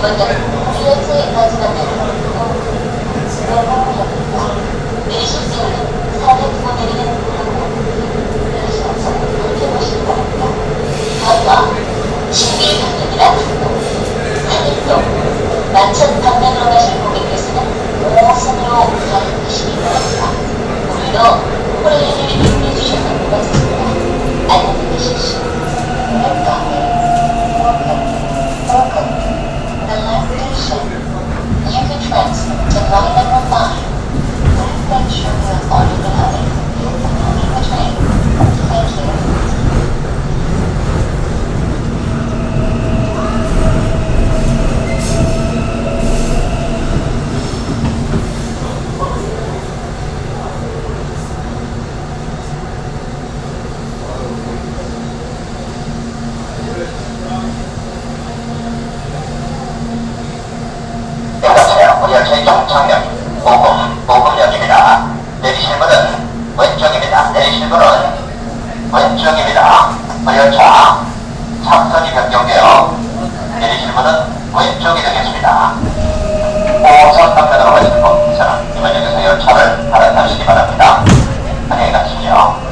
이번 역은 듀엣의 마지막 역으로 내리실 때는 400호 내리는 부분을 내리셔서 살펴보시기 바랍니다. 다음과 신길 방면이나 상인동, 만천 방면으로 가실 고객께서는 5호선으로 가시기 바랍니다. 오늘도 호레이를 이용해 주셔서 고맙습니다. 안녕히 계십시오. The last station, Yuki Tracks to line number 5. Please make sure you have already been having the train. Thank you. 열차의 정착역 보금역입니다. 내리실 문은 왼쪽입니다. 내리실 문은 왼쪽입니다. 열차 차선이 변경되어 내리실 문은 왼쪽이 되겠습니다. 5호선 방면으로 가시는 분께서는 이번 역에서 열차를 갈아타시기 바랍니다. 안녕히 가십시오.